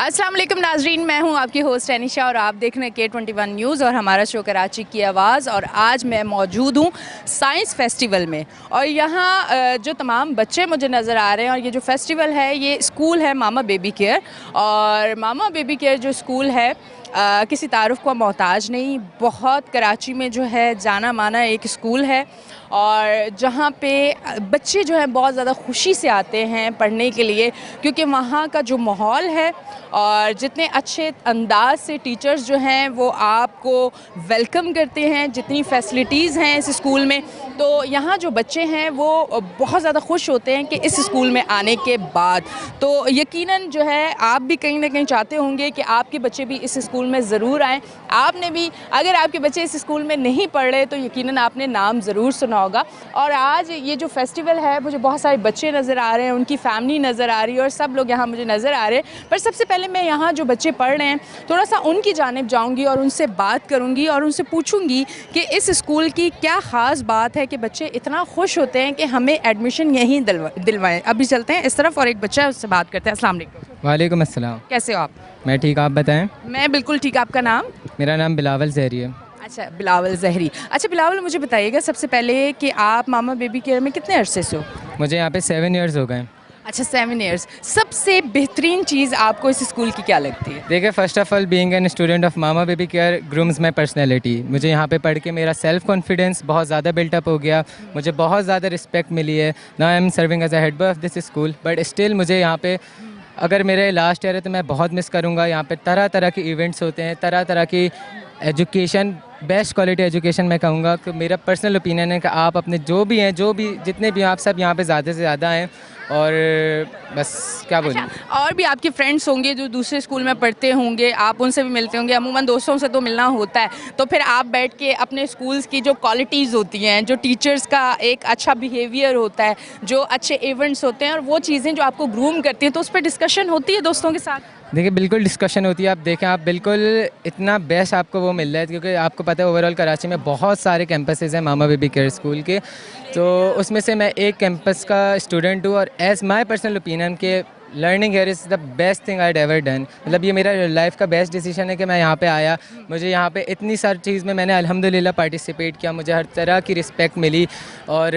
अस्सलाम वालेकुम नाजरीन, मैं हूं आपकी होस्ट अनिशा और आप देख रहे हैं K21 न्यूज़ और हमारा शो कराची की आवाज़। और आज मैं मौजूद हूं साइंस फेस्टिवल में और यहाँ जो तमाम बच्चे मुझे नज़र आ रहे हैं और ये जो फेस्टिवल है ये स्कूल है मामा बेबी केयर। और मामा बेबी केयर जो स्कूल है किसी तारुफ का मोहताज नहीं, बहुत कराची में जो है जाना माना एक स्कूल है और जहाँ पे बच्चे जो हैं बहुत ज़्यादा खुशी से आते हैं पढ़ने के लिए, क्योंकि वहाँ का जो माहौल है और जितने अच्छे अंदाज से टीचर्स जो हैं वो आपको वेलकम करते हैं, जितनी फैसिलिटीज़ हैं इस स्कूल में, तो यहाँ जो बच्चे हैं वो बहुत ज़्यादा खुश होते हैं कि इस स्कूल में आने के बाद। तो यकीनन जो है आप भी कहीं ना कहीं चाहते होंगे कि आपके बच्चे भी इस स्कूल में ज़रूर आएँ। आपने भी, अगर आपके बच्चे इस स्कूल में नहीं पढ़ रहे तो यकीनन आपने नाम ज़रूर सुना होगा। और आज ये जो फेस्टिवल है, मुझे बहुत सारे बच्चे नज़र आ रहे हैं, उनकी फैमिली नज़र आ रही है और सब लोग यहाँ मुझे नज़र आ रहे हैं। पर सबसे पहले मैं यहाँ जो बच्चे पढ़ रहे हैं थोड़ा सा उनकी जानिब जाऊँगी और उनसे बात करूँगी और उनसे पूछूँगी कि इस स्कूल की क्या ख़ास बात है कि बच्चे इतना खुश होते हैं कि हमें एडमिशन यहीं दिलवाएँ। अभी चलते हैं इस तरफ और एक बच्चा है, उससे बात करते हैं। अस्सलाम वालेकुम। वालेकुम अस्सलाम। कैसे हो आप? मैं ठीक, आप बताएं। मैं बिल्कुल ठीक। आपका नाम? मेरा नाम बिलावल जहरी है। अच्छा, बिलावल जहरी। अच्छा बिलावल, मुझे बताइएगा सबसे पहले कि आप मामा बेबी केयर में कितने अरसे से हो? मुझे यहाँ पे 7 इयर्स हो गए। अच्छा, 7 इयर्स। सबसे बेहतरीन चीज़ आपको इस स्कूल की क्या लगती है? देखिए, first of all being an student of mama Baby care grooms my personality. मुझे यहाँ पे पढ़ के मेरा सेल्फ कॉन्फिडेंस बहुत ज़्यादा बिल्टअप हो गया, मुझे बहुत ज़्यादा रिस्पेक्ट मिली है। Now I am serving as a head boy of this school, but still मुझे यहाँ पे, अगर मेरे लास्ट ईयर है तो मैं बहुत मिस करूँगा। यहाँ पे तरह तरह के इवेंट्स होते हैं, तरह तरह की एजुकेशन, बेस्ट क्वालिटी एजुकेशन मैं कहूँगा कि मेरा पर्सनल ओपिनियन है कि आप अपने जो भी हैं, जो भी जितने भी हैं, आप सब यहाँ पे ज़्यादा से ज़्यादा हैं। और बस क्या बोलूँ। अच्छा, और भी आपके फ्रेंड्स होंगे जो दूसरे स्कूल में पढ़ते होंगे, आप उनसे भी मिलते होंगे। अमूमन दोस्तों से तो मिलना होता है, तो फिर आप बैठ के अपने स्कूल्स की जो क्वालिटीज़ होती हैं, जो टीचर्स का एक अच्छा बिहेवियर होता है, जो अच्छे इवेंट्स होते हैं और वो चीज़ें जो आपको ग्रूम करती हैं, तो उस पर डिस्कशन होती है दोस्तों के साथ? देखिए, बिल्कुल डिस्कशन होती है। आप देखें, आप बिल्कुल इतना बेस्ट आपको वो मिल रहा है, क्योंकि आपको पता है ओवरऑल कराची में बहुत सारे कैंपसेस हैं मामा बेबी केयर स्कूल के, तो उसमें से मैं एक कैंपस का स्टूडेंट हूँ। और एज़ माय पर्सनल ओपिनियन के learning here is the best thing I ever done. मतलब ये मेरा लाइफ का बेस्ट डिसीजन है कि मैं यहाँ पे आया। मुझे यहाँ पे इतनी सारी चीज़ में मैंने अल्हम्दुलिल्लाह पार्टिसिपेट किया, मुझे हर तरह की रिस्पेक्ट मिली। और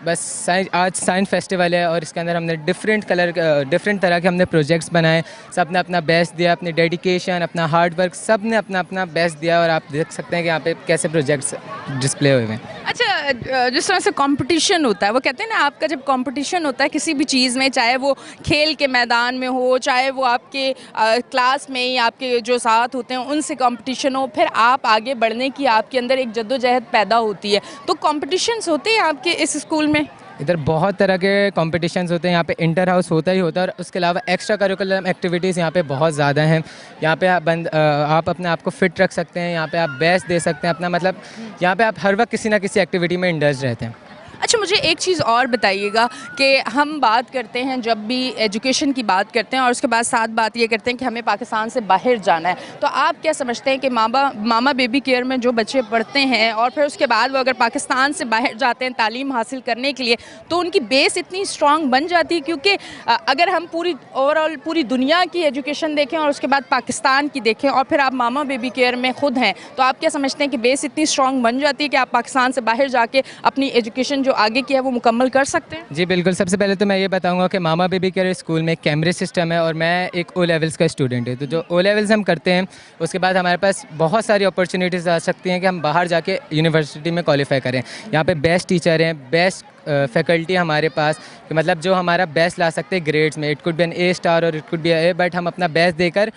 बस आज साइंस फेस्टिवल है और इसके अंदर हमने डिफरेंट तरह के हमने प्रोजेक्ट्स बनाए। सब ने अपना बेस्ट दिया, अपनी डेडिकेशन, अपना हार्ड वर्क, सब ने अपना अपना बेस्ट दिया। और आप देख सकते हैं कि यहाँ पे कैसे प्रोजेक्ट्स डिस्प्ले हुए हैं। अच्छा, जिस तरह से कंपटीशन होता है, वो कहते हैं ना, आपका जब कंपटीशन होता है किसी भी चीज़ में, चाहे वो खेल के मैदान में हो, चाहे वो आपके क्लास में या आपके जो साथ होते हैं उनसे कंपटीशन हो, फिर आप आगे बढ़ने की आपके अंदर एक जद्दोजहद पैदा होती है। तो कंपटीशंस होते हैं आपके इस स्कूल में? इधर बहुत तरह के कॉम्पिटिशन्स होते हैं। यहाँ पे इंटर हाउस होता ही होता है और उसके अलावा एक्स्ट्रा करिकुलम एक्टिविटीज़ यहाँ पे बहुत ज़्यादा हैं। यहाँ पे आप अपने आप को फ़िट रख सकते हैं, यहाँ पे आप बेस्ट दे सकते हैं अपना, मतलब यहाँ पे आप हर वक्त किसी ना किसी एक्टिविटी में इंडल्ज रहते हैं। अच्छा, मुझे एक चीज़ और बताइएगा कि हम बात करते हैं जब भी एजुकेशन की बात करते हैं और उसके बाद साथ बात ये करते हैं कि हमें पाकिस्तान से बाहर जाना है, तो आप क्या समझते हैं कि मामा बेबी केयर में जो बच्चे पढ़ते हैं और फिर उसके बाद वो अगर पाकिस्तान से बाहर जाते हैं तालीम हासिल करने के लिए, तो उनकी बेस इतनी स्ट्रॉन्ग बन जाती है? क्योंकि अगर हम ओवरऑल पूरी दुनिया की एजुकेशन देखें और उसके बाद पाकिस्तान की देखें और फिर आप मामा बेबी केयर में ख़ुद हैं, तो आप क्या समझते हैं कि बेस इतनी स्ट्रॉन्ग बन जाती है कि आप पाकिस्तान से बाहर जाके अपनी एजुकेशन आगे किया है वो मुकम्मल कर सकते हैं? जी बिल्कुल। सबसे पहले तो मैं ये बताऊंगा कि मामा बेबी केयर स्कूल में कैमरे सिस्टम है और मैं एक ओ लेवल्स का स्टूडेंट है। तो जो ओ लेवल्स हम करते हैं उसके बाद हमारे पास बहुत सारी अपॉर्चुनिटीज़ आ सकती हैं कि हम बाहर जाके यूनिवर्सिटी में क्वालिफाई करें। यहाँ पे बेस्ट टीचर हैं, बेस्ट फैकल्टी हमारे पास, कि मतलब जो हमारा बेस्ट ला सकते हैं ग्रेड्स में। It could be an A star और it could be A, but हम अपना बेस्ट देकर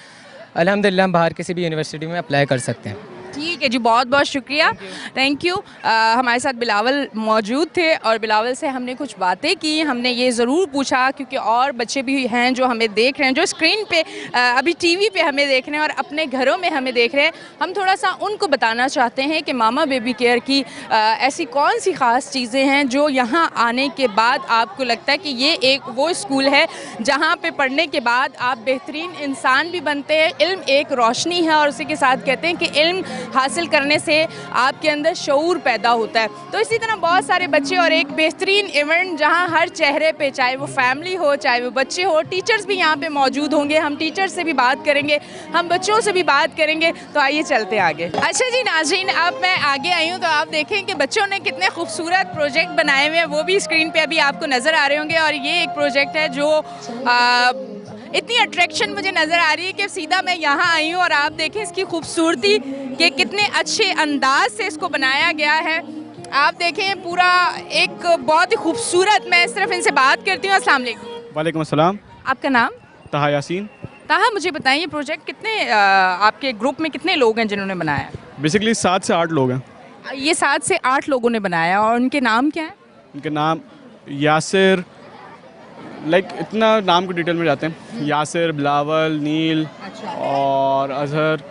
अल्हम्दुलिल्लाह हम बाहर किसी भी यूनिवर्सिटी में अप्लाई कर सकते हैं। ठीक है जी, बहुत बहुत शुक्रिया, थैंक यू। हमारे साथ बिलावल मौजूद थे और बिलावल से हमने कुछ बातें की। हमने ये ज़रूर पूछा, क्योंकि और बच्चे भी हैं जो हमें देख रहे हैं, जो स्क्रीन पे अभी टीवी पे हमें देख रहे हैं और अपने घरों में हमें देख रहे हैं। हम थोड़ा सा उनको बताना चाहते हैं कि मामा बेबी केयर की ऐसी कौन सी ख़ास चीज़ें हैं जो यहाँ आने के बाद आपको लगता है कि ये एक वो स्कूल है जहाँ पे पढ़ने के बाद आप बेहतरीन इंसान भी बनते हैं। इल्म एक रोशनी है और उसी के साथ कहते हैं कि इल्म हासिल करने से आपके अंदर शऊर पैदा होता है। तो इसी तरह बहुत सारे बच्चे और एक बेहतरीन इवेंट जहां हर चेहरे पे, चाहे वो फैमिली हो चाहे वो बच्चे हो, टीचर्स भी यहाँ पे मौजूद होंगे। हम टीचर्स से भी बात करेंगे, हम बच्चों से भी बात करेंगे। तो आइए चलते आगे। अच्छा जी नाज़रीन, अब मैं आगे आई हूँ तो आप देखें कि बच्चों ने कितने खूबसूरत प्रोजेक्ट बनाए हुए हैं, वो भी स्क्रीन पे अभी आपको नज़र आ रहे होंगे। और ये एक प्रोजेक्ट है जो इतनी अट्रैक्शन मुझे नज़र आ रही है कि सीधा मैं यहाँ आई हूँ और आप देखें इसकी खूबसूरती कि कितने अच्छे अंदाज से इसको बनाया गया है। आप देखें पूरा एक बहुत ही खूबसूरत, मैं सिर्फ इनसे बात करती हूँ। अस्सलाम वालेकुम। वालेकुम अस्सलाम। आपका नाम? ताहा यासीन। ताहा, मुझे बताइए ये प्रोजेक्ट कितने आपके ग्रुप में कितने लोग हैं जिन्होंने बनाया? बेसिकली 7 से 8 लोग हैं। ये 7 से 8 लोगों ने बनाया और उनके नाम क्या हैं? उनके नाम यासिर, लाइक इतना नाम को डिटेल में जाते हैं, यासिर, बिलावल, नील और अजहर,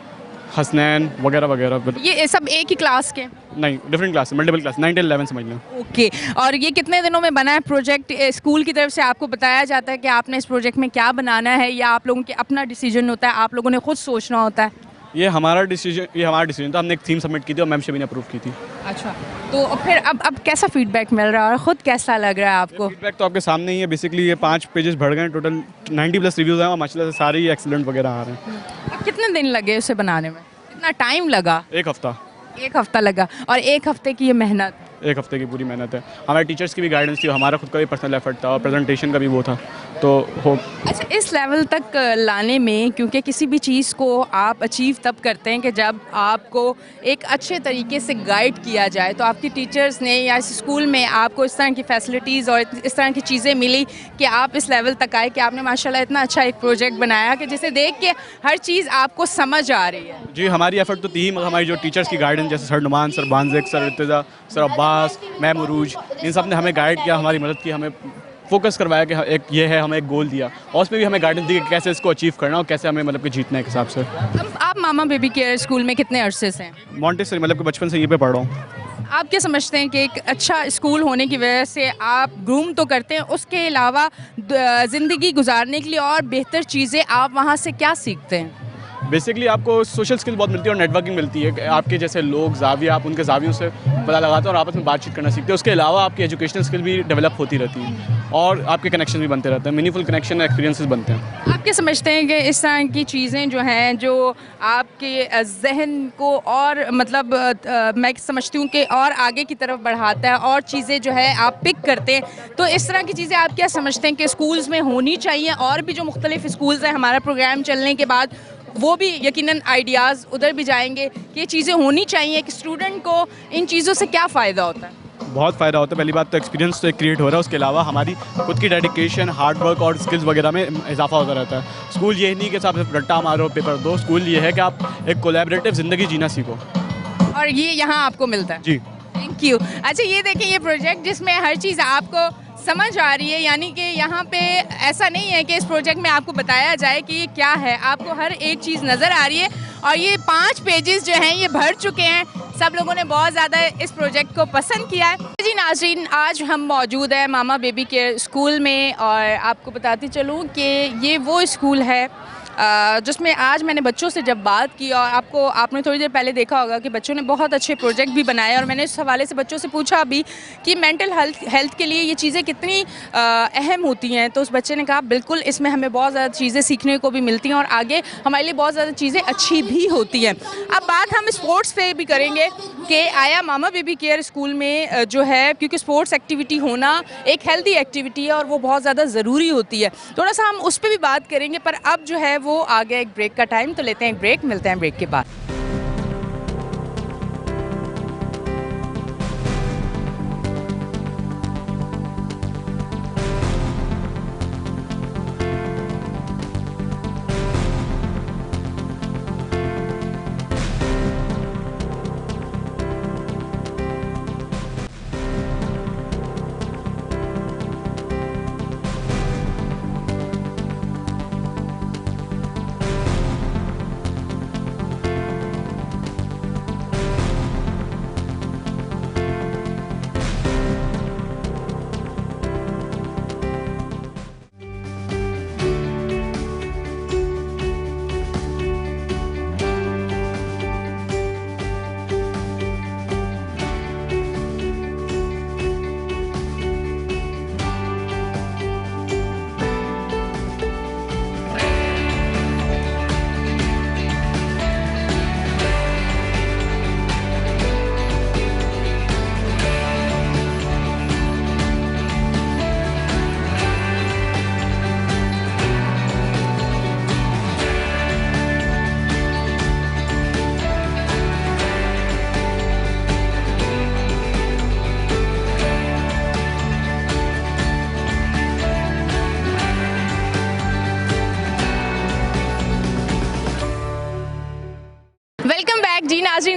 हसनैन वगैरह वगैरह। ये सब एक ही क्लास के? नहीं, डिफरेंट क्लास, मल्टीपल क्लास, 9 से 11 समझ लें। ओके। और ये कितने दिनों में बना है प्रोजेक्ट? स्कूल की तरफ से आपको बताया जाता है कि आपने इस प्रोजेक्ट में क्या बनाना है, या आप लोगों के अपना डिसीजन होता है, आप लोगों ने खुद सोचना होता है? ये हमारा डिसीजन था। हमने एक थीम सबमिट की थी और मैम शबी ने अप्रूव की थी। अच्छा, तो फिर अब कैसा फीडबैक मिल रहा है और ख़ुद कैसा लग रहा है आपको? फीडबैक तो आपके सामने ही है। बेसिकली ये 5 पेजेस भर गए, टोटल 90+ रिव्यूज़ हैं और माशाल्लाह से सारे ही एक्सीलेंट वगैरह आ रहे हैं। अब कितने दिन लगे उसे बनाने में? कितना टाइम लगा? 1 हफ़्ता। 1 हफ़्ता लगा। और 1 हफ़्ते की ये मेहनत? 1 हफ़्ते की पूरी मेहनत है। हमारे टीचर्स की भी गाइडेंस थी, हमारा खुद का भी पर्सनल एफर्ट था और प्रेजेंटेशन का भी वो था। तो हो अच्छा, इस लेवल तक लाने में, क्योंकि किसी भी चीज़ को आप अचीव तब करते हैं कि जब आपको एक अच्छे तरीके से गाइड किया जाए, तो आपकी टीचर्स ने या इस स्कूल में आपको इस तरह की फैसिलिटीज़ और इस तरह की चीज़ें मिली कि आप इस लेवल तक आए कि आपने माशाल्लाह इतना अच्छा एक प्रोजेक्ट बनाया कि जिसे देख के हर चीज़ आपको समझ आ रही है। जी, हमारी एफर्ट तो थी, मगर हमारी जो टीचर्स की गाइडेंस, जैसे sir Numan, sir Banjik, sir Irtiza, sir Abbas, ma'am Urooj, इन सब ने हमें गाइड किया, हमारी मदद की, हमें फोकस करवाया कि एक ये है, हमें एक गोल दिया और उसमें भी हमें गाइडेंस दी कि कैसे इसको अचीव करना और कैसे हमें मतलब कि जीतना है के हिसाब से। अब आप मामा बेबी केयर स्कूल में कितने अरसे से हैं? मॉन्टेसरी, मतलब कि बचपन से यहीं पे पढ़ रहा हूँ। आप क्या समझते हैं कि एक अच्छा स्कूल होने की वजह से आप ग्रूम तो करते हैं, उसके अलावा ज़िंदगी गुजारने के लिए और बेहतर चीज़ें आप वहाँ से क्या सीखते हैं? बेसिकली आपको सोशल स्किल बहुत मिलती है और नेटवर्किंग मिलती है। आपके जैसे लोग जाविया, आप उनके जावियों से पता लगाते हैं और आपस में बातचीत करना सीखते हैं। उसके अलावा आपकी एजुकेशनल स्किल भी डेवलप होती रहती है और आपके कनेक्शन भी बनते रहते हैं, मीनिंगफुल कनेक्शन एक्सपीरियंसेस बनते हैं। आप क्या समझते हैं कि इस तरह की चीज़ें जो हैं, जो आपके जहन को और मतलब मैं समझती हूँ कि और आगे की तरफ बढ़ाता है और चीज़ें जो है आप पिक करते हैं, तो इस तरह की चीज़ें आप क्या समझते हैं कि स्कूल्स में होनी चाहिए? और भी जो मुख्तलिफ स्कूल्स हैं, हमारा प्रोग्राम चलने के बाद वो भी यकीनन आइडियाज़ उधर भी जाएंगे कि ये चीज़ें होनी चाहिए कि स्टूडेंट को इन चीज़ों से क्या फ़ायदा होता है? बहुत फ़ायदा होता है। पहली बात तो एक्सपीरियंस तो एक क्रिएट हो रहा है, उसके अलावा हमारी खुद की डेडिकेशन, हार्ड वर्क और स्किल्स वगैरह में इजाफा होता रहता है। स्कूल ये नहीं कि आप सिर्फ रट्टा मारो पेपर दो, स्कूल ये है कि आप एक कोलैबोरेटिव ज़िंदगी जीना सीखो और ये यहाँ आपको मिलता है। जी, थैंक यू। अच्छा, ये देखें, ये प्रोजेक्ट जिसमें हर चीज़ आपको समझ आ रही है, यानी कि यहाँ पे ऐसा नहीं है कि इस प्रोजेक्ट में आपको बताया जाए कि ये क्या है, आपको हर एक चीज़ नज़र आ रही है। और ये 5 पेजेस जो हैं ये भर चुके हैं, सब लोगों ने बहुत ज़्यादा इस प्रोजेक्ट को पसंद किया है। जी नाज़रीन, आज हम मौजूद हैं मामा बेबी केयर स्कूल में और आपको बताती चलूँ कि ये वो स्कूल है जिसमें आज मैंने बच्चों से जब बात की, और आपने थोड़ी देर पहले देखा होगा कि बच्चों ने बहुत अच्छे प्रोजेक्ट भी बनाए, और मैंने इस हवाले से बच्चों से पूछा भी कि मेंटल हेल्थ के लिए ये चीज़ें कितनी अहम होती हैं, तो उस बच्चे ने कहा बिल्कुल इसमें हमें बहुत ज़्यादा चीज़ें सीखने को भी मिलती हैं और आगे हमारे लिए बहुत ज़्यादा चीज़ें अच्छी भी होती हैं। अब बात हम स्पोर्ट्स पे भी करेंगे कि आया मामा बेबी केयर स्कूल में जो है, क्योंकि स्पोर्ट्स एक्टिविटी होना एक हेल्दी एक्टिविटी है और वो बहुत ज़्यादा ज़रूरी होती है, थोड़ा सा हम उस पर भी बात करेंगे। पर अब जो है वो आ गया एक ब्रेक का टाइम, तो लेते हैं एक ब्रेक, मिलते हैं ब्रेक के बाद।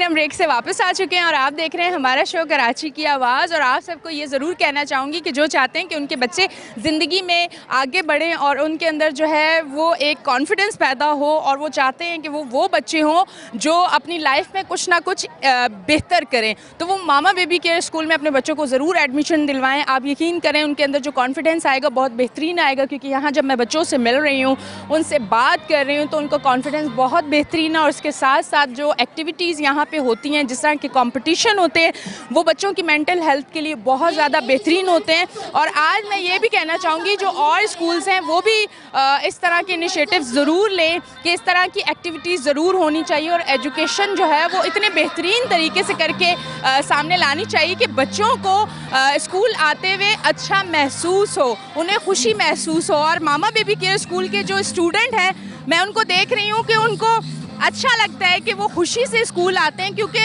हम ब्रेक से वापस आ चुके हैं और आप देख रहे हैं हमारा शो कराची की आवाज़। और आप सबको ये ज़रूर कहना चाहूँगी कि जो चाहते हैं कि उनके बच्चे ज़िंदगी में आगे बढ़ें और उनके अंदर जो है वो एक कॉन्फिडेंस पैदा हो, और वो चाहते हैं कि वो बच्चे हों जो अपनी लाइफ में कुछ ना कुछ बेहतर करें, तो वो मामा बेबी केयर स्कूल में अपने बच्चों को ज़रूर एडमिशन दिलवाएँ। आप यकीन करें उनके अंदर जो कॉन्फिडेंस आएगा बहुत बेहतरीन आएगा, क्योंकि यहाँ जब मैं बच्चों से मिल रही हूँ, उनसे बात कर रही हूँ, तो उनका कॉन्फिडेंस बहुत बेहतरीन है। और उसके साथ साथ जो एक्टिविटीज़ यहाँ पे होती हैं, जिस तरह के कंपटीशन होते हैं, वो बच्चों की मेंटल हेल्थ के लिए बहुत ज़्यादा बेहतरीन होते हैं। और आज मैं ये भी कहना चाहूँगी जो और स्कूल्स हैं वो भी इस तरह के इनिशिएटिव ज़रूर लें कि इस तरह की एक्टिविटीज़ ज़रूर होनी चाहिए, और एजुकेशन जो है वो इतने बेहतरीन तरीके से करके सामने लानी चाहिए कि बच्चों को स्कूल आते हुए अच्छा महसूस हो, उन्हें खुशी महसूस हो। और मामा बेबी केयर स्कूल के जो स्टूडेंट हैं, मैं उनको देख रही हूँ कि उनको अच्छा लगता है कि वो खुशी से स्कूल आते हैं, क्योंकि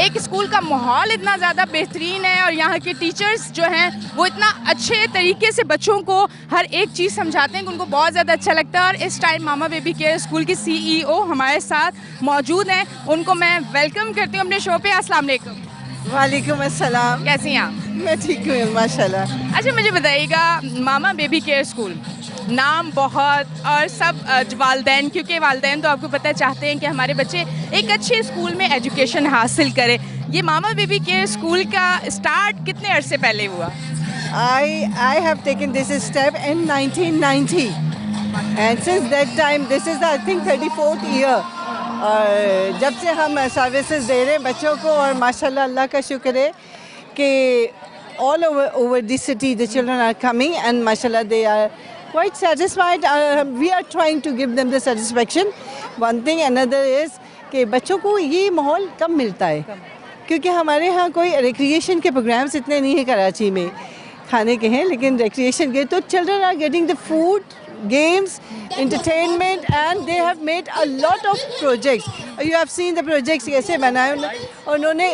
एक स्कूल का माहौल इतना ज़्यादा बेहतरीन है और यहाँ के टीचर्स जो हैं वो इतना अच्छे तरीके से बच्चों को हर एक चीज़ समझाते हैं कि उनको बहुत ज़्यादा अच्छा लगता है। और इस टाइम मामा बेबी केयर स्कूल की CEO हमारे साथ मौजूद हैं, उनको मैं वेलकम करती हूँ अपने शो पे। अस्सलाम वालेकुम। वालेकुम अस्सलाम। कैसी हैं आप? मैं ठीक हूँ माशाल्लाह। अच्छा, मुझे बताइएगा, मामा बेबी केयर स्कूल नाम बहुत, और सब वालदैन, क्योंकि वालदैन तो आपको पता है चाहते हैं कि हमारे बच्चे एक अच्छे स्कूल में एजुकेशन हासिल करें। ये मामा बेबी केयर स्कूल का स्टार्ट कितने अरसे पहले हुआ? I have taken this step in 1990 and since that time this is the I think 34th year. और जब से हम सर्विसेज दे रहे हैं बच्चों को, और माशाल्लाह अल्लाह का शुक्र है कि all over the city the children are coming and mashallah they are quite satisfied. We are trying to give them the satisfaction. One thing another is कि बच्चों को ये माहौल कम मिलता है, क्योंकि हमारे यहाँ कोई रिक्रिएशन के प्रोग्राम्स इतने नहीं हैं कराची में। खाने के हैं लेकिन रिक्रिएशन के, तो children are getting the food, games, entertainment, and they have made a lot of projects. You have seen the projects कैसे बनाए उन्होंने,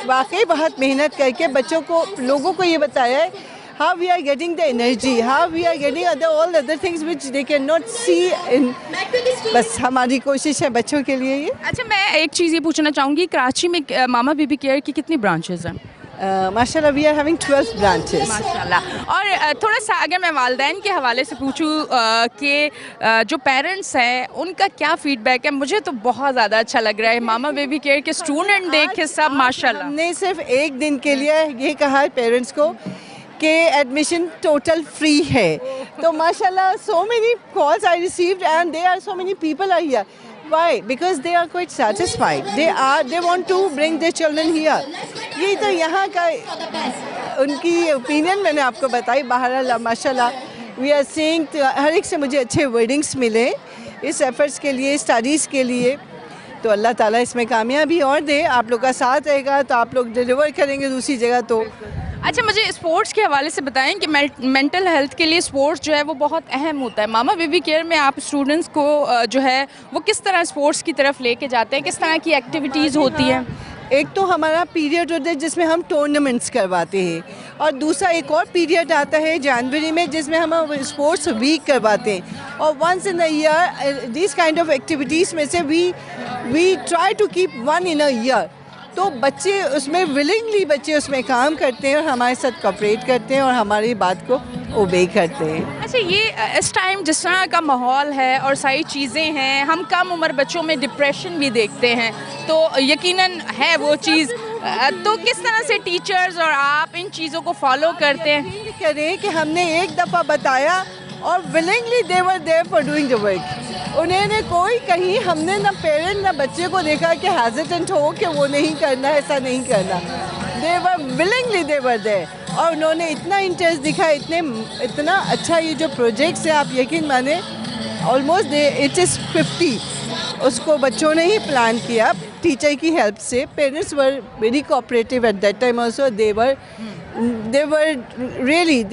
वाकई बहुत मेहनत करके बच्चों को, लोगों को ये बताया है how we are getting the energy, how we are getting all other things which they cannot see in. बस हमारी कोशिश है बच्चों के लिए ये। अच्छा, मैं एक चीज़ ये पूछना चाहूँगी, कराची में मामा बेबी केयर की कितनी ब्रांचेस हैं? माशाल्लाह वी आर हैविंग 12 ब्रांचेस। माशाल्लाह। और थोड़ा सा अगर मैं वालदैन के हवाले से पूछूं कि जो पेरेंट्स हैं उनका क्या फीडबैक है? मुझे तो बहुत ज़्यादा अच्छा लग रहा है, मामा बेबी केयर के स्टूडेंट देख के सब माशाल्लाह। हमने सिर्फ एक दिन के लिए ये कहा है पेरेंट्स को कि एडमिशन टोटल फ्री है, तो माशाल्लाह so many calls I received and there are so many people are here. Why? Because they are quite satisfied. They want to bring their children here. ये तो यहाँ का उनकी ओपिनियन मैंने आपको बताई. बहरहाल माशाल्लाह we are seeing हर एक से मुझे अच्छे वर्डिंग्स मिले इस एफर्ट्स के लिए, स्टडीज़ के लिए. तो अल्लाह ताला इसमें कामयाबी और दे. आप लोग का साथ रहेगा तो आप लोग डिलीवर करेंगे दूसरी जगह. तो अच्छा, मुझे स्पोर्ट्स के हवाले से बताएं कि मेंटल हेल्थ के लिए स्पोर्ट्स जो है वो बहुत अहम होता है. मामा बेबी केयर में आप स्टूडेंट्स को जो है वो किस तरह स्पोर्ट्स की तरफ लेके जाते हैं, किस तरह की एक्टिविटीज़ होती हैं? एक तो हमारा पीरियड होता है जिसमें हम टूर्नामेंट्स करवाते हैं, और दूसरा एक और पीरियड आता है जनवरी में जिसमें हम स्पोर्ट्स वीक करवाते हैं. और once in a year this kind of activities में से we try to keep one in a year. तो बच्चे उसमें विलिंगली बच्चे उसमें काम करते हैं और हमारे साथ कोऑपरेट करते हैं और हमारी बात को ओबे करते हैं. अच्छा, ये इस टाइम जिस तरह का माहौल है और सारी चीज़ें हैं, हम कम उम्र बच्चों में डिप्रेशन भी देखते हैं, तो यकीनन है वो चीज़. तो किस तरह से टीचर्स और आप इन चीज़ों को फॉलो करते हैं? करें कि हमने एक दफ़ा बताया और willingly they were there for doing the work. उन्होंने कोई कहीं हमने ना पेरेंट ना बच्चे को देखा कि हेजिटेंट हो कि वो नहीं करना, ऐसा नहीं करना. दे वर विलिंगली दे वर देयर. और उन्होंने इतना इंटरेस्ट दिखाया, इतना अच्छा. ये जो प्रोजेक्ट्स है आप यकीन माने ऑलमोस्ट इट इज़ 50. उसको बच्चों ने ही प्लान किया टीचर की हेल्प से. Parents were very cooperative at that time also. they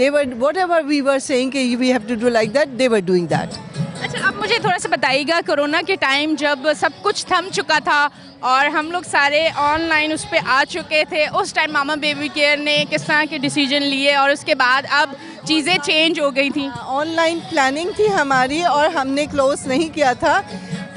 were whatever we were saying कि we have to do like that, they were doing that. अच्छा, अब मुझे थोड़ा सा बताइएगा, कोरोना के टाइम जब सब कुछ थम चुका था और हम लोग सारे ऑनलाइन उस पर आ चुके थे, उस टाइम मामा बेबी केयर ने किस तरह के डिसीजन लिए और उसके बाद अब चीज़ें चेंज हो गई थी? ऑनलाइन प्लानिंग थी हमारी और हमने क्लोज नहीं किया था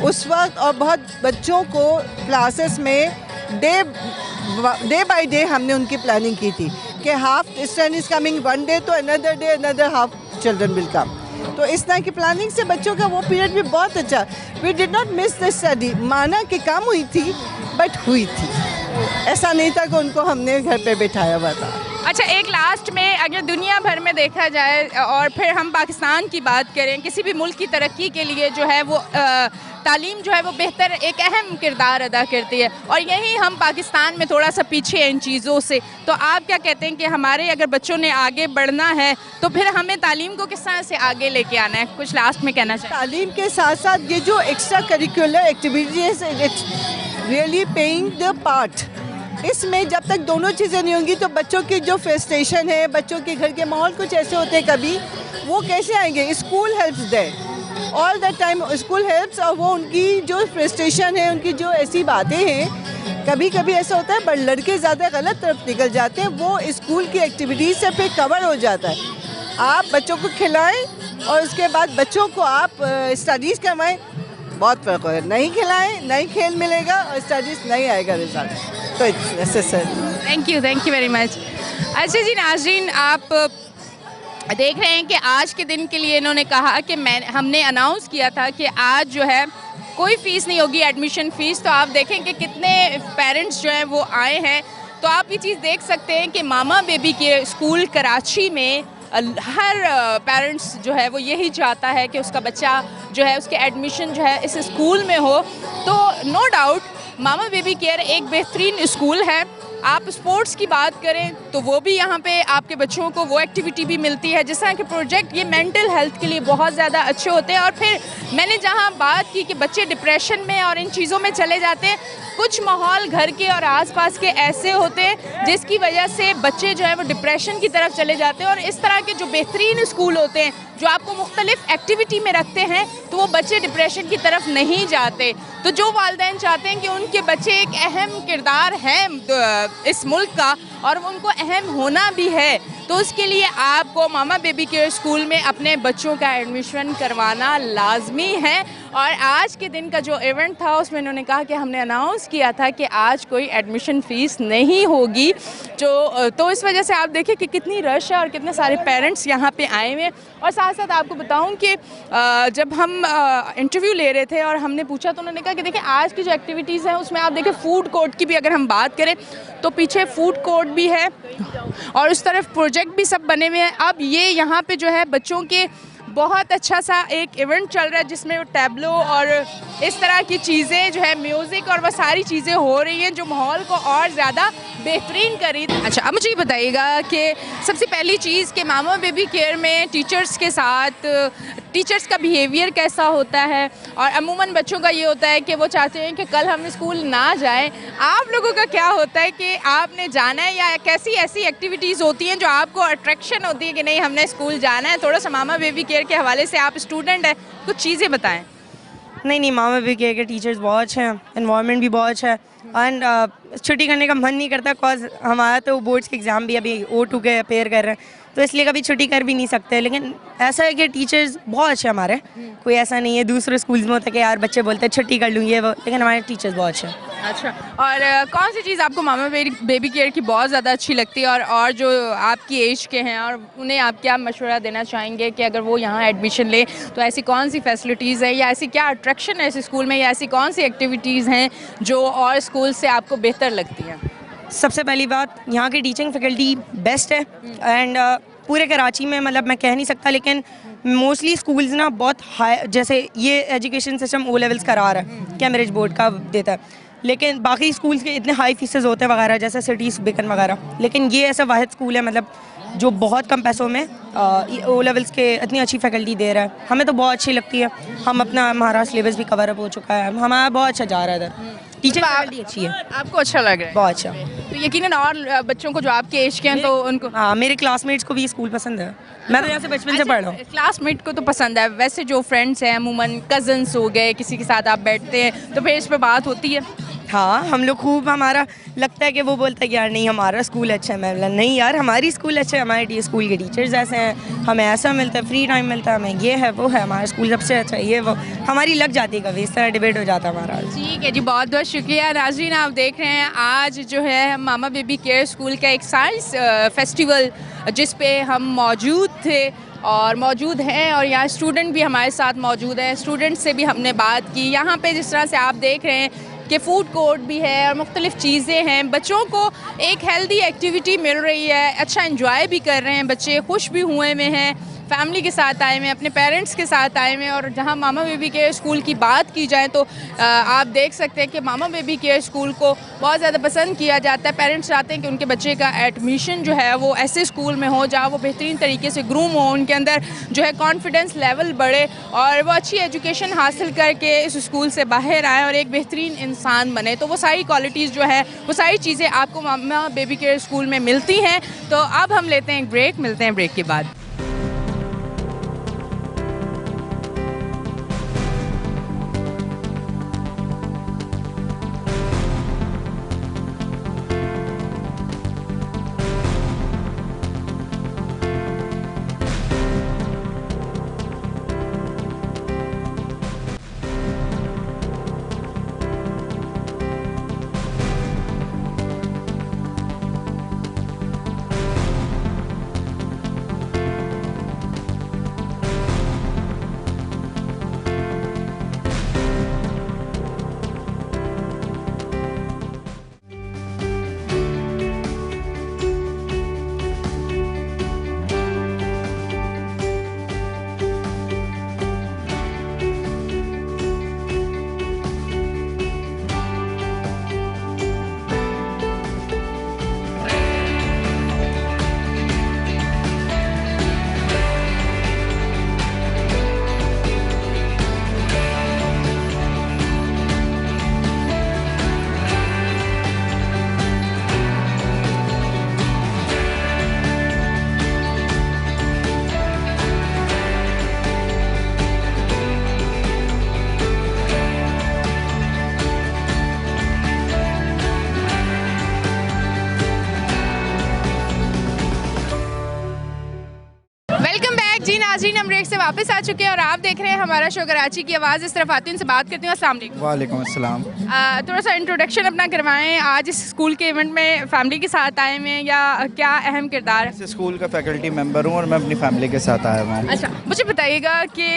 उस वक्त, और बहुत बच्चों को क्लासेस में डे बाय डे हमने उनकी प्लानिंग की थी कि half student is coming one day तो another half children will come. तो इस तरह की प्लानिंग से बच्चों का वो पीरियड भी बहुत अच्छा। We did not miss the study, माना कि कम हुई थी बट हुई थी, ऐसा नहीं था कि उनको हमने घर पे बिठाया हुआ था। अच्छा, एक लास्ट में अगर दुनिया भर में देखा जाए और फिर हम पाकिस्तान की बात करें, किसी भी मुल्क की तरक्की के लिए जो है वो तालीम जो है वो बेहतर एक अहम किरदार अदा करती है, और यहीं हम पाकिस्तान में थोड़ा सा पीछे हैं इन चीज़ों से। तो आप क्या कहते हैं कि हमारे अगर बच्चों ने आगे बढ़ना है तो फिर हमें तालीम को किस तरह से आगे लेके आना है? कुछ लास्ट में कहना चाहिए। तालीम के साथ साथ ये जो extra curricular activities really playing the part. इसमें जब तक दोनों चीज़ें नहीं होंगी तो बच्चों की जो फ्रस्ट्रेशन है, बच्चों के घर के माहौल कुछ ऐसे होते हैं कभी, वो कैसे आएंगे? School helps there all the time, school helps. और वो उनकी जो फ्रस्ट्रेशन है, उनकी जो ऐसी बातें हैं, कभी कभी ऐसा होता है बट लड़के ज़्यादा गलत तरफ निकल जाते हैं, वो स्कूल की एक्टिविटीज़ से फिर कवर हो जाता है। आप बच्चों को खिलाएं और उसके बाद बच्चों को आप स्टडीज़ करवाएं, बहुत फ़र्क है। नहीं खिलाएं, नहीं खेल मिलेगा और स्टडीज़ नहीं आएगा रिजल्ट। तो it's necessary. Thank you very much. अच्छा जी नाज़रीन, आप देख रहे हैं कि आज के दिन के लिए इन्होंने कहा कि हमने अनाउंस किया था कि आज जो है कोई फ़ीस नहीं होगी, एडमिशन फ़ीस। तो आप देखें कि कितने पेरेंट्स जो हैं वो आए हैं। तो आप ये चीज़ देख सकते हैं कि मामा बेबी के स्कूल कराची में हर पेरेंट्स जो है वो यही चाहता है कि उसका बच्चा जो है उसके एडमिशन जो है इस स्कूल में हो। तो नो डाउट मामा बेबी केयर एक बेहतरीन स्कूल है। आप स्पोर्ट्स की बात करें तो वो भी यहाँ पे आपके बच्चों को वो एक्टिविटी भी मिलती है, जिस तरह के प्रोजेक्ट ये मेंटल हेल्थ के लिए बहुत ज़्यादा अच्छे होते हैं। और फिर मैंने जहाँ बात की कि बच्चे डिप्रेशन में और इन चीज़ों में चले जाते हैं, कुछ माहौल घर के और आसपास के ऐसे होते हैं जिसकी वजह से बच्चे जो है वो डिप्रेशन की तरफ चले जाते हैं। और इस तरह के जो बेहतरीन स्कूल होते हैं जो आपको मुख्तलिफ एक्टिविटी में रखते हैं तो वो बच्चे डिप्रेशन की तरफ नहीं जाते। तो जो वालिदैन चाहते हैं कि उनके बच्चे एक अहम किरदार हैं इस मुल्क का और उनको अहम होना भी है, तो उसके लिए आपको मामा बेबी केयर स्कूल में अपने बच्चों का एडमिशन करवाना लाजमी है। और आज के दिन का जो इवेंट था उसमें इन्होंने कहा कि हमने अनाउंस किया था कि आज कोई एडमिशन फ़ीस नहीं होगी। तो इस वजह से आप देखिए कि कितनी रश है और कितने सारे पेरेंट्स यहाँ पे आए हुए हैं। और साथ साथ आपको बताऊँ कि जब हम इंटरव्यू ले रहे थे और हमने पूछा तो उन्होंने कहा कि देखिए आज की जो एक्टिविटीज़ हैं उसमें आप देखिए फ़ूड कोर्ट की भी अगर हम बात करें तो पीछे फ़ूड कोर्ट भी है और उस तरफ प्रोजेक्ट भी सब बने हुए हैं। अब ये यहाँ पे जो है बच्चों के बहुत अच्छा सा एक इवेंट चल रहा है जिसमें टैबलो और इस तरह की चीज़ें जो है म्यूज़िक और वह सारी चीज़ें हो रही हैं जो माहौल को और ज़्यादा बेहतरीन करी। अच्छा, अब मुझे ये बताइएगा कि सबसे पहली चीज़ कि मामा बेबी केयर में टीचर्स के साथ टीचर्स का बिहेवियर कैसा होता है? और अमूमन बच्चों का ये होता है कि वो चाहते हैं कि कल हम स्कूल ना जाएं। आप लोगों का क्या होता है कि आपने जाना है या कैसी ऐसी एक्टिविटीज़ होती हैं जो आपको अट्रैक्शन होती है कि नहीं हमने स्कूल जाना है? थोड़ा सा मामा बेबी केयर के हवाले से, आप स्टूडेंट हैं, कुछ चीज़ें बताएं। नहीं, मामा बेबी केयर के टीचर्स बहुत अच्छे हैं, इन्वायरमेंट भी बहुत अच्छा है एंड छुट्टी करने का मन नहीं करता कॉज हमारा तो बोर्ड्स के एग्ज़ाम भी अभी O2 के अपेयर कर रहे हैं तो इसलिए कभी छुट्टी कर भी नहीं सकते। लेकिन ऐसा है कि टीचर्स बहुत अच्छे हमारे, कोई ऐसा नहीं है दूसरे स्कूल्स में होता है कि यार बच्चे बोलते हैं छुट्टी कर लूँगी वो, लेकिन हमारे टीचर्स बहुत अच्छे हैं। अच्छा, और कौन सी चीज़ आपको मामा बेबी केयर की बहुत ज़्यादा अच्छी लगती है और जो आपकी एज के हैं और उन्हें आप क्या मशवरा देना चाहेंगे कि अगर वो यहाँ एडमिशन ले तो ऐसी कौन सी फैसिलिटीज़ हैं या ऐसी क्या अट्रैक्शन है इस स्कूल में या ऐसी कौन सी एक्टिविटीज़ हैं जो और स्कूल से आपको बेहतर लगती हैं? सबसे पहली बात, यहाँ की टीचिंग फैकल्टी बेस्ट है एंड पूरे कराची में मतलब मैं कह नहीं सकता लेकिन मोस्टली स्कूल्स ना बहुत हाई, जैसे ये एजुकेशन सिस्टम O लेवल्स करा रहा है, कैम्ब्रिज बोर्ड का देता है, लेकिन बाकी स्कूल्स के इतने हाई फीसेस होते हैं वगैरह जैसे सिटीज़ बिकन वगैरह, लेकिन ये ऐसा वाहिद स्कूल है मतलब जो बहुत कम पैसों में O लेवल्स के इतनी अच्छी फैकल्टी दे रहा है। हमें तो बहुत अच्छी लगती है, हम अपना हमारा सिलेबस भी कवर अप हो चुका है, हमारा बहुत अच्छा जा रहा है इधर, टीचर फैकल्टी अच्छी है। आपको अच्छा लग रहा है? बहुत अच्छा। तो यकीनन और बच्चों को जो आपके एज के हैं तो उनको, हाँ मेरे क्लासमेट्स को भी स्कूल पसंद है, मैं तो यहाँ से बचपन से पढ़ रहा हूँ। क्लासमेट को तो पसंद है, वैसे जो फ्रेंड्स हैं अमूमन कज़न्स हो गए किसी के साथ आप बैठते हैं तो फिर इस पर बात होती है? हाँ, हम लोग खूब, हमारा लगता है कि वो बोलता है कि यार नहीं हमारा स्कूल अच्छा है। मैं बोला नहीं यार हमारी स्कूल अच्छा है, हमारे स्कूल के टीचर्स ऐसे हैं, हमें ऐसा मिलता है, फ्री टाइम मिलता है, हमें ये है वो है, हमारा स्कूल सबसे अच्छा है, ये वो हमारी लग जाती है कभी, इस तरह डिबेट हो जाता है हमारा। ठीक है जी, बहुत बहुत शुक्रिया। नाज़रीन, आप देख रहे हैं आज जो है मामा बेबी केयर स्कूल का एक साइंस फेस्टिवल जिस पे हम मौजूद थे और मौजूद हैं, और यहाँ स्टूडेंट भी हमारे साथ मौजूद हैं। स्टूडेंट से भी हमने बात की। यहाँ पे जिस तरह से आप देख रहे हैं कि फ़ूड कोर्ट भी है और मुख्तलिफ़ चीज़ें हैं, बच्चों को एक हेल्दी एक्टिविटी मिल रही है, अच्छा एंजॉय भी कर रहे हैं बच्चे, खुश भी हुए में हैं, फैमिली के साथ आए हुए हैं, अपने पेरेंट्स के साथ आए हुए हैं। और जहाँ मामा बेबी केयर स्कूल की बात की जाए तो आप देख सकते हैं कि मामा बेबी केयर स्कूल को बहुत ज़्यादा पसंद किया जाता है। पेरेंट्स चाहते हैं कि उनके बच्चे का एडमिशन जो है वो ऐसे स्कूल में हो जहाँ वो बेहतरीन तरीके से ग्रूम हो, उनके अंदर जो है कॉन्फिडेंस लेवल बढ़े और वो अच्छी एजुकेशन हासिल करके इस स्कूल से बाहर आए और एक बेहतरीन इंसान बने। तो वो सारी क्वालिटीज़ जो है वो सारी चीज़ें आपको मामा बेबी केयर स्कूल में मिलती हैं। तो अब हम लेते हैं ब्रेक, मिलते हैं ब्रेक के बाद। नाज़रीन, हम ब्रेक से वापस आ चुके हैं और आप देख रहे हैं हमारा शो कराची की आवाज़। इस तरफ आती हूँ, उनसे बात करती हूँ। अस्सलाम वालेकुम। वालेकुम अस्सलाम। थोड़ा सा इंट्रोडक्शन अपना करवाएं। आज इस स्कूल के इवेंट में फैमिली के साथ आए हुए हैं या क्या अहम किरदार है? इस स्कूल का फैकल्टी मेंबर हूँ और मैं अपनी फैमिली के साथ आया हुआ हूँ। अच्छा, मुझे बताइएगा कि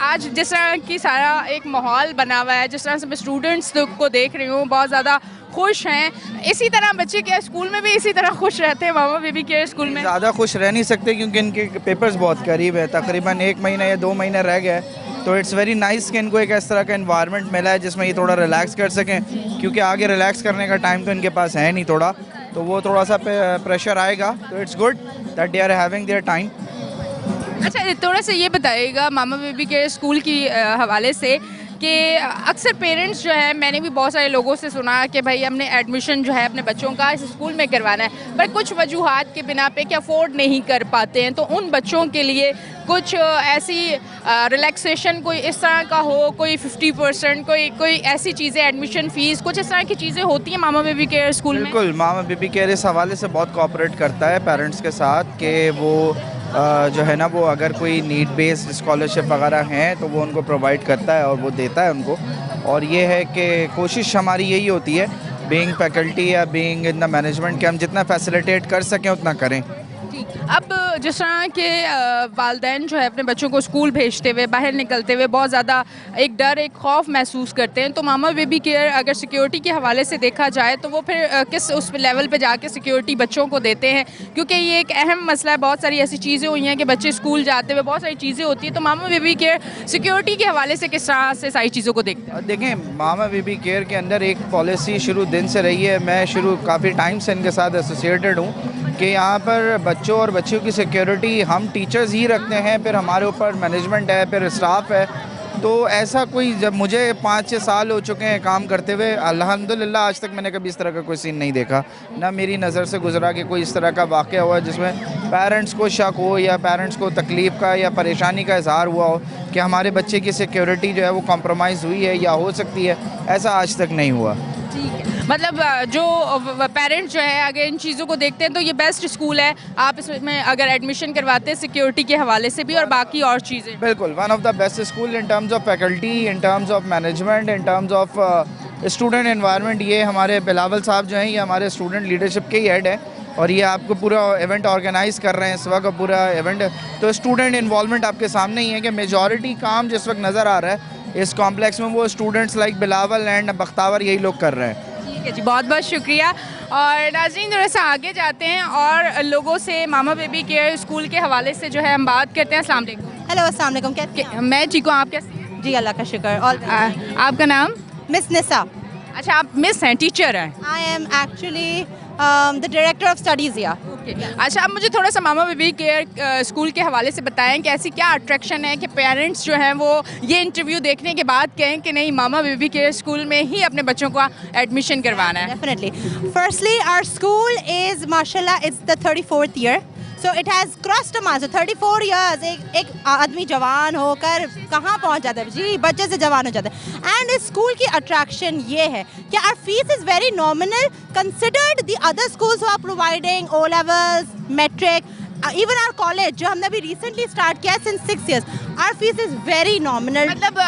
आज जिस तरह की सारा एक माहौल बना हुआ है, जिस तरह से मैं स्टूडेंट्स को देख रही हूँ बहुत ज़्यादा खुश हैं, इसी तरह बच्चे क्या स्कूल में भी इसी तरह खुश रहते हैं मामा बेबी केयर स्कूल में? ज़्यादा खुश रह नहीं सकते क्योंकि इनके पेपर्स बहुत करीब है, तकरीबन 1 महीना या 2 महीने रह गए। तो इट्स वेरी नाइस कि इनको एक इस तरह का एनवायरनमेंट मिला है जिसमें ये थोड़ा रिलैक्स कर सकें, क्योंकि आगे रिलैक्स करने का टाइम तो इनके पास है नहीं थोड़ा, तो वो थोड़ा सा प्रेशर आएगा। तो it's good that they are having their time. अच्छा, थोड़ा सा ये बताइएगा मामा बेबी केयर स्कूल की हवाले से कि अक्सर पेरेंट्स जो है, मैंने भी बहुत सारे लोगों से सुना कि भाई हमने एडमिशन जो है अपने बच्चों का इस स्कूल में करवाना है, पर कुछ वजूहात के बिना पे कि अफोर्ड नहीं कर पाते हैं। तो उन बच्चों के लिए कुछ ऐसी रिलैक्सेशन कोई इस तरह का हो, कोई 50%, कोई ऐसी चीज़ें, एडमिशन फ़ीस, कुछ इस तरह की चीज़ें होती हैं मामा बेबी केयर स्कूल में? बिल्कुल, मामा बेबी केयर इस हवाले से बहुत कोऑपरेट करता है पेरेंट्स के साथ कि वो जो है ना, वो अगर कोई नीड बेस्ड स्कॉलरशिप वगैरह हैं तो वो उनको प्रोवाइड करता है और वो देता है उनको। और ये है कि कोशिश हमारी यही होती है बीइंग फैकल्टी या बीइंग इन द मैनेजमेंट कि हम जितना फैसिलिटेट कर सकें उतना करें। अब जिस तरह के वालिदैन जो है अपने बच्चों को स्कूल भेजते हुए, बाहर निकलते हुए बहुत ज़्यादा एक डर, एक खौफ महसूस करते हैं, तो मामा बेबी केयर अगर सिक्योरिटी के हवाले से देखा जाए तो वो फिर किस उस लेवल पे जाके सिक्योरिटी बच्चों को देते हैं? क्योंकि ये एक अहम मसला है, बहुत सारी ऐसी चीज़ें हुई हैं कि बच्चे स्कूल जाते हुए बहुत सारी चीज़ें होती हैं, तो मामा बेबी केयर सिक्योरिटी के हवाले से किस तरह से सारी चीज़ों को देखते हैं? देखें, मामा बेबी केयर के अंदर एक पॉलिसी शुरू दिन से रही है, मैं काफ़ी टाइम से इनके साथ एसोसिएटेड हूँ कि यहाँ पर बच्चों और बच्चियों की सिक्योरिटी हम टीचर्स ही रखते हैं, फिर हमारे ऊपर मैनेजमेंट है, फिर स्टाफ है। तो ऐसा कोई, जब मुझे 5-6 साल हो चुके हैं काम करते हुए, अल्हम्दुलिल्लाह आज तक मैंने कभी इस तरह का कोई सीन नहीं देखा, ना मेरी नज़र से गुजरा कि कोई इस तरह का वाक़या हुआ जिसमें पेरेंट्स को शक हो या पेरेंट्स को तकलीफ़ का या परेशानी का इजहार हुआ हो कि हमारे बच्चे की सिक्योरिटी जो है वो कॉम्प्रोमाइज़ हुई है या हो सकती है। ऐसा आज तक नहीं हुआ। मतलब जो पेरेंट्स जो है अगर इन चीज़ों को देखते हैं तो ये बेस्ट स्कूल है, आप इसमें अगर एडमिशन करवाते हैं सिक्योरिटी के हवाले से भी और बाकी और चीज़ें। बिल्कुल, one of the best school in terms of faculty, in terms of management, in terms of student environment. ये हमारे बिलावल साहब जो हैं, ये हमारे स्टूडेंट लीडरशिप के ही हेड हैं और ये आपको पूरा इवेंट ऑर्गेनाइज़ कर रहे हैं इस वक्त, पूरा इवेंट। तो स्टूडेंट इन्वॉल्वमेंट आपके सामने ही है कि मेजॉरिटी काम जिस वक्त नज़र आ रहा है इस कॉम्प्लेक्स में वो students like Bilawal and Bakhtawar यही लोग कर रहे हैं। ठीक है जी, बहुत बहुत शुक्रिया। और नाज़रीन थोड़ा सा आगे जाते हैं और लोगों से मामा बेबी केयर स्कूल के हवाले से जो है हम बात करते हैं। अस्सलाम वालेकुम। हेलो, अस्सलाम वालेकुम। कैसे हैं? मैं ठीक हूँ, आप कैसे हैं? जी अल्लाह का शुक्र। और आपका नाम? मिस निसा। अच्छा, आप मिस हैं, टीचर हैं? I am actually the director of studies या। अच्छा, आप मुझे थोड़ा सा मामा बेबी केयर स्कूल के हवाले से बताएं कि ऐसी क्या अट्रैक्शन है कि पेरेंट्स जो हैं वो ये इंटरव्यू देखने के बाद कहें कि नहीं मामा बेबी केयर स्कूल में ही अपने बच्चों का एडमिशन करवाना है। Definitely. Firstly, our school is, mashallah, it's the 34th year. So it has crossed a milestone. 34 years. एक आदमी जवान होकर कहाँ पहुँच जाता है जी, बच्चे से जवान हो जाता है। एंड इस स्कूल की अट्रैक्शन ये है कि our fees is very nominal considered the other schools who are providing O levels, matric, even our college जो हमने अभी रिसेंटली स्टार्ट किया since 6 years, our fees is very nominal. मतलब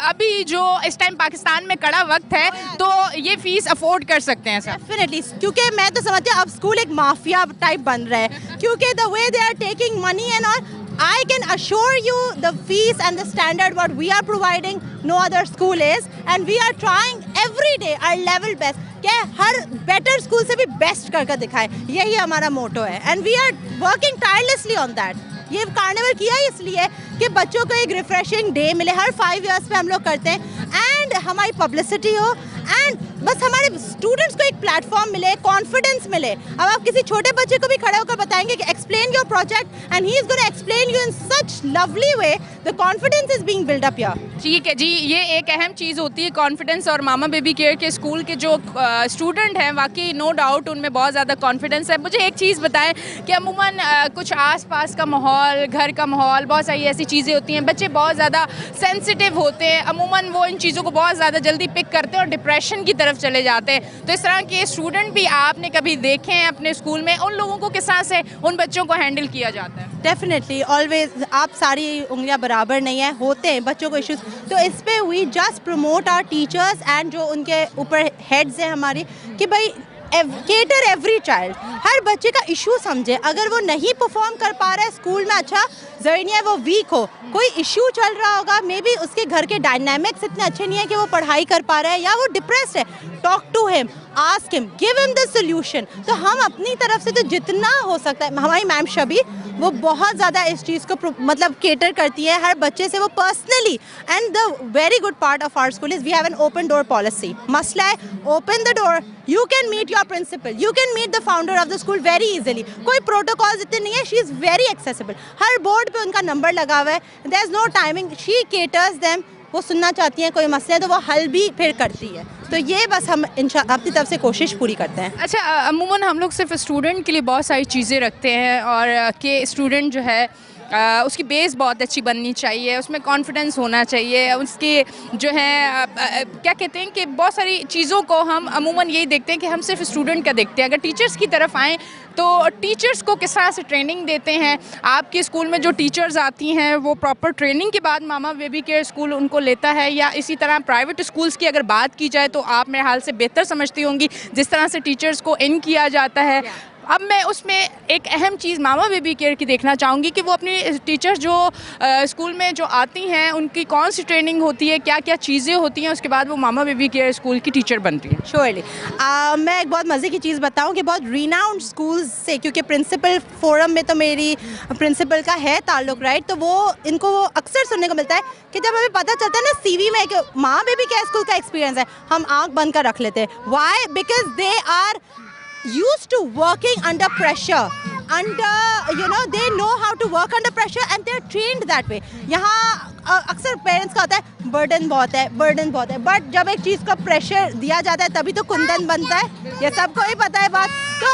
अभी जो इस टाइम पाकिस्तान में कड़ा वक्त है तो ये फीस अफोर्ड कर सकते हैं सर? डेफिनेटली, क्योंकि मैं तो समझती हूँ अब स्कूल एक माफिया टाइप बन रहा है, क्योंकि the way they are taking money and all. I can assure you the fees and the standard what we are providing no other school is, and we are trying every day our level best कि हर better school से भी best करके दिखाएं, यही हमारा motto है and we are working tirelessly on that. ये carnival किया है इसलिए कि बच्चों को एक रिफ्रेशिंग डे मिले, हर 5 years पे हम लोग करते हैं एंड हमारी पब्लिसिटी हो एंड बस हमारे स्टूडेंट्स को एक प्लेटफॉर्म मिले, कॉन्फिडेंस मिले। अब आप किसी छोटे बच्चे को भी खड़े होकर बताएंगे कि explain your project and he is gonna explain you in such lovely way, the confidence is being build up here. ठीक है जी, ये एक अहम चीज़ होती है कॉन्फिडेंस, और मामा बेबी केयर के स्कूल के जो स्टूडेंट हैं वाकई नो डाउट उनमें बहुत ज़्यादा कॉन्फिडेंस है। मुझे एक चीज़ बताएं कि अमूमन कुछ आसपास का माहौल, घर का माहौल, बहुत सारी ऐसी चीज़ें होती हैं, बच्चे बहुत ज़्यादा सेंसिटिव होते हैं, अमूमन वो इन चीज़ों को बहुत ज़्यादा जल्दी पिक करते हैं और डिप्रेशन की तरफ चले जाते हैं। तो इस तरह के स्टूडेंट भी आपने कभी देखे हैं अपने स्कूल में? उन लोगों को किस तरह से उन बच्चों को हैंडल किया जाता है? डेफिनेटली, ऑलवेज आप सारी उंगलियां बराबर नहीं है, होते हैं बच्चों को इश्यूज, तो इस पे we just promote our teachers and जो उनके ऊपर हेड्स हैं हमारी कि भाई केटर एवरी चाइल्ड, हर बच्चे का इशू समझे। अगर वो नहीं परफॉर्म कर पा रहा है स्कूल में, अच्छा ज़रूरी नहीं है वो वीक हो, कोई इशू चल रहा होगा, मे बी उसके घर के डायनामिक्स इतने अच्छे नहीं है कि वो पढ़ाई कर पा रहा है या वो डिप्रेस्ड है, talk to him, ask him, give him the solution. तो हम अपनी तरफ से तो जितना हो सकता है, हमारी मैम शबी वो बहुत ज़्यादा इस चीज़ को मतलब केटर करती है हर बच्चे से, वो personally. And the very good part of our school is we have an open door policy. मसला है open the door, you can meet your principal, you can meet the founder of the school very easily. कोई protocols इतने नहीं है, she is very accessible, हर board पे उनका number लगा हुआ है, there is no timing, she caters them. वो सुनना चाहती हैं कोई मसले तो वो हल भी फिर करती है। तो ये बस हम अपनी तरफ से कोशिश पूरी करते हैं। अच्छा, अमूमन हम लोग सिर्फ स्टूडेंट के लिए बहुत सारी चीज़ें रखते हैं और कि स्टूडेंट जो है उसकी बेस बहुत अच्छी बननी चाहिए, उसमें कॉन्फिडेंस होना चाहिए, उसकी जो है क्या कहते हैं कि बहुत सारी चीज़ों को हम अमूमन यही देखते हैं कि हम सिर्फ स्टूडेंट का देखते हैं। अगर टीचर्स की तरफ आएँ तो टीचर्स को किस तरह से ट्रेनिंग देते हैं? आपके स्कूल में जो टीचर्स आती हैं वो प्रॉपर ट्रेनिंग के बाद मामा बेबी केयर स्कूल उनको लेता है, या इसी तरह प्राइवेट स्कूल्स की अगर बात की जाए तो आप मेरे हाल से बेहतर समझती होंगी जिस तरह से टीचर्स को इन किया जाता है। अब मैं उसमें एक अहम चीज़ मामा बेबी केयर की देखना चाहूँगी कि वो अपनी टीचर्स जो स्कूल में जो आती हैं उनकी कौन सी ट्रेनिंग होती है, क्या क्या चीज़ें होती हैं, उसके बाद वो मामा बेबी केयर स्कूल की टीचर बनती हैं। श्योरली, मैं एक बहुत मज़े की चीज़ बताऊं कि बहुत रीनाउंड स्कूल्स से, क्योंकि प्रिंसिपल फोरम में तो मेरी प्रिंसिपल का है ताल्लुक, राइट, तो वो इनको वो अक्सर सुनने को मिलता है कि जब हमें पता चलता है ना सीवी में कि मामा बेबी केयर स्कूल का एक्सपीरियंस है, हम आँख बंद कर रख लेते हैं। Why? Because they are used to working under pressure, they know how to work under pressure and they're trained that way. यहाँ अक्सर पेरेंट्स का होता है बर्डन बहुत है, बट जब एक चीज़ का प्रेशर दिया जाता है तभी तो कुंदन बनता है, ये सबको ही पता है बात। तो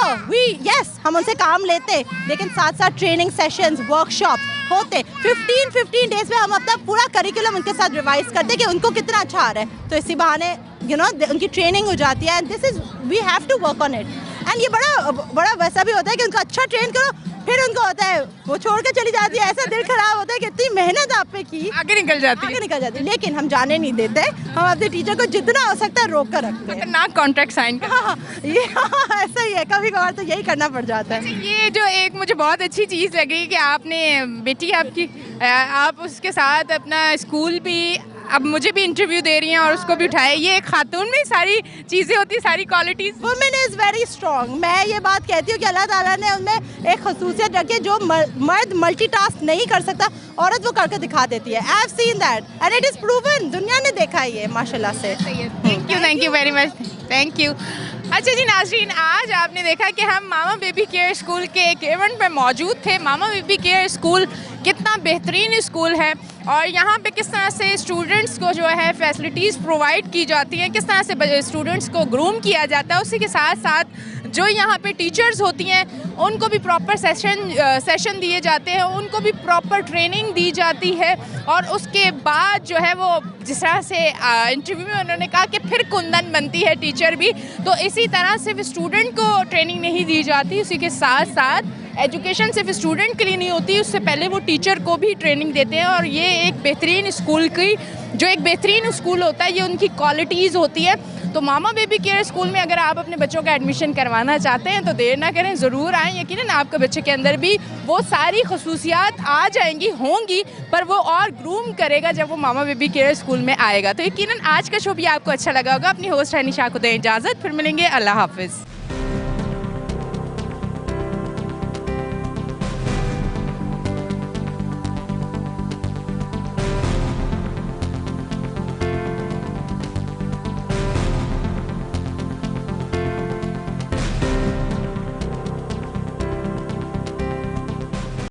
हम उनसे काम लेते, लेकिन साथ साथ ट्रेनिंग सेशंस, वर्कशॉप होते, 15 डेज में हम अपना पूरा करिकुलम उनके साथ रिवाइज करते कि उनको कितना अच्छा आ रहा है। तो इसी बहाने यू नो उनकी ट्रेनिंग हो जाती है, and this is we have to work on it. And ये बड़ा वैसा भी होता है कि उनको अच्छा ट्रेन करो, फिर उनको होता है वो छोड़ के चली जाती है, ऐसा दिल खराब होता है कि इतनी मेहनत आप पे की आगे निकल जाती है। आगे निकल जाती है। लेकिन हम जाने नहीं देते, हम अपने टीचर को जितना हो सकता है रोक कर रखते हैं। खतरनाक कॉन्ट्रैक्ट साइन कर। हाँ, ये ऐसा ही है, कभी कभार तो यही करना पड़ जाता है। ये जो एक मुझे बहुत अच्छी चीज़ लगी कि आपने बेटी आपकी आप उसके साथ अपना स्कूल भी, अब मुझे भी इंटरव्यू दे रही हैं और उसको भी उठाया। ये एक खातून में सारी चीज़ें होती हैं, सारी qualities. Women is very strong. मैं ये बात कहती हूँ कि अल्लाह ताला ने उनमें एक खसूसियत रखी है, जो मर्द मल्टीटास्क नहीं कर सकता, औरत वो करके दिखा देती है। I have seen that and it is proven, दुनिया ने देखा है ये माशाल्लाह से। Thank you very much, thank you. अच्छा जी नाज़रीन, आज आपने देखा कि हम मामा बेबी केयर स्कूल के एक इवेंट में मौजूद थे। मामा बेबी केयर स्कूल कितना बेहतरीन स्कूल है और यहाँ पे किस तरह से स्टूडेंट्स को जो है फैसिलिटीज़ प्रोवाइड की जाती हैं, किस तरह से स्टूडेंट्स को ग्रूम किया जाता है। उसी के साथ साथ जो यहाँ पे टीचर्स होती हैं उनको भी प्रॉपर सेशन दिए जाते हैं, उनको भी प्रॉपर ट्रेनिंग दी जाती है। और उसके बाद जो है वो जिस तरह से इंटरव्यू में उन्होंने कहा कि फिर कुंदन बनती है टीचर भी, तो इसी तरह सिर्फ स्टूडेंट को ट्रेनिंग नहीं दी जाती, उसी के साथ साथ एजुकेशन सिर्फ स्टूडेंट के लिए नहीं होती, उससे पहले वो टीचर को भी ट्रेनिंग देते हैं। और ये एक बेहतरीन स्कूल की जो एक बेहतरीन स्कूल होता है, ये उनकी क्वालिटीज़ होती है। तो मामा बेबी केयर स्कूल में अगर आप अपने बच्चों का एडमिशन करवाना चाहते हैं तो देर ना करें, ज़रूर आएँ। यकीनन आपके बच्चे के अंदर भी वो सारी खसूसियात आ जाएंगी, होंगी, पर वो और ग्रूम करेगा जब वो मामा बेबी केयर स्कूल में आएगा। तो यकीनन आज का शो भी आपको अच्छा लगा होगा। अपनी होस्ट है निशा को दें इजाज़त, फिर मिलेंगे, अल्लाह हाफिज़।